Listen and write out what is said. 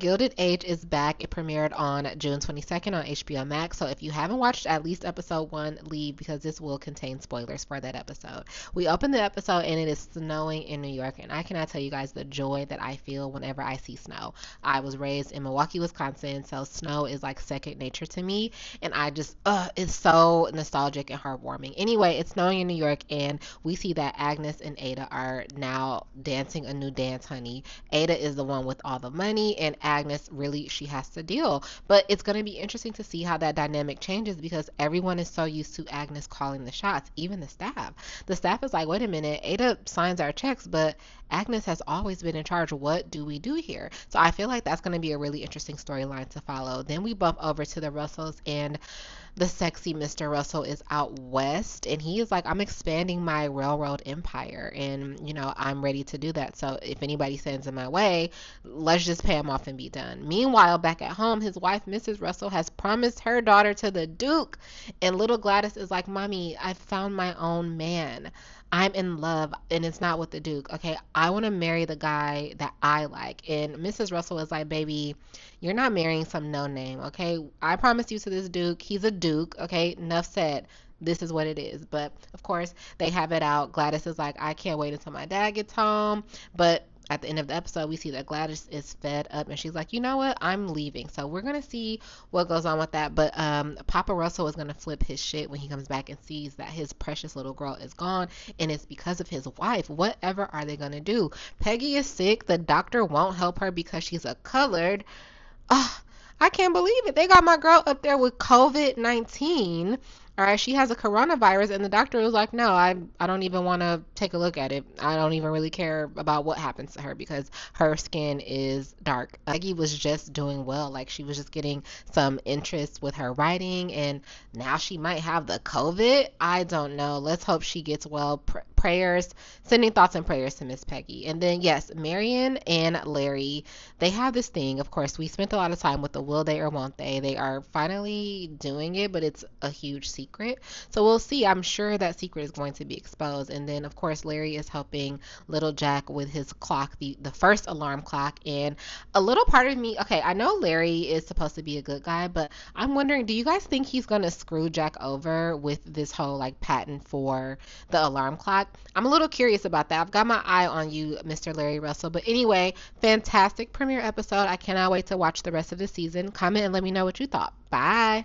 Gilded Age is back. It premiered on June 22nd on HBO Max. So if you haven't watched at least episode 1, leave because this will contain spoilers for that episode. We open the episode and it is snowing in New York, and I cannot tell you guys the joy that I feel whenever I see snow. I was raised in Milwaukee, Wisconsin, so snow is like second nature to me, and I just, it's so nostalgic and heartwarming. Anyway, it's snowing in New York, and we see that Agnes and Ada are now dancing a new dance, honey. Ada is the one with all the money, and Agnes really, she has to deal. But it's going to be interesting to see how that dynamic changes because everyone is so used to Agnes calling the shots, even the staff. The staff is like, wait a minute, Ada signs our checks, but Agnes has always been in charge. What do we do here? So I feel like that's going to be a really interesting storyline to follow. Then we bump over to the Russells, and the sexy Mr. Russell is out west, and he is like, I'm expanding my railroad empire, and I'm ready to do that. So if anybody sends in my way, let's just pay him off and be done. Meanwhile, back at home, his wife, Mrs. Russell, has promised her daughter to the Duke, and little Gladys is like, Mommy, I found my own man. I'm in love, and it's not with the Duke. Okay, I want to marry the guy that I like. And Mrs. Russell is like, baby, you're not marrying some no name. Okay, I promised you to this Duke. He's a Duke. Okay, enough said. This is what it is. But of course, they have it out. Gladys is like, I can't wait until my dad gets home. But at the end of the episode, we see that Gladys is fed up, and she's like, you know what? I'm leaving. So we're going to see what goes on with that. But Papa Russell is going to flip his shit when he comes back and sees that his precious little girl is gone, and it's because of his wife. Whatever are they going to do? Peggy is sick. The doctor won't help her because she's a colored. Oh, I can't believe it. They got my girl up there with COVID-19. All right, she has a coronavirus, and the doctor was like, no, I don't even want to take a look at it. I don't even really care about what happens to her because her skin is dark. Maggie was just doing well. Like, she was just getting some interest with her writing, and now she might have the COVID. I don't know. Let's hope she gets well. Prayers, sending thoughts and prayers to Miss Peggy. And then, yes, Marion and Larry, they have this thing. Of course, we spent a lot of time with the will they or won't they. They are finally doing it, but it's a huge secret. So we'll see. I'm sure that secret is going to be exposed. And then, of course, Larry is helping little Jack with his clock, the first alarm clock. And a little part of me, okay, I know Larry is supposed to be a good guy, but I'm wondering, do you guys think he's going to screw Jack over with this whole like patent for the alarm clock? I'm a little curious about that. I've got my eye on you, Mr. Larry Russell. But anyway, fantastic premiere episode. I cannot wait to watch the rest of the season. Comment and let me know what you thought. Bye.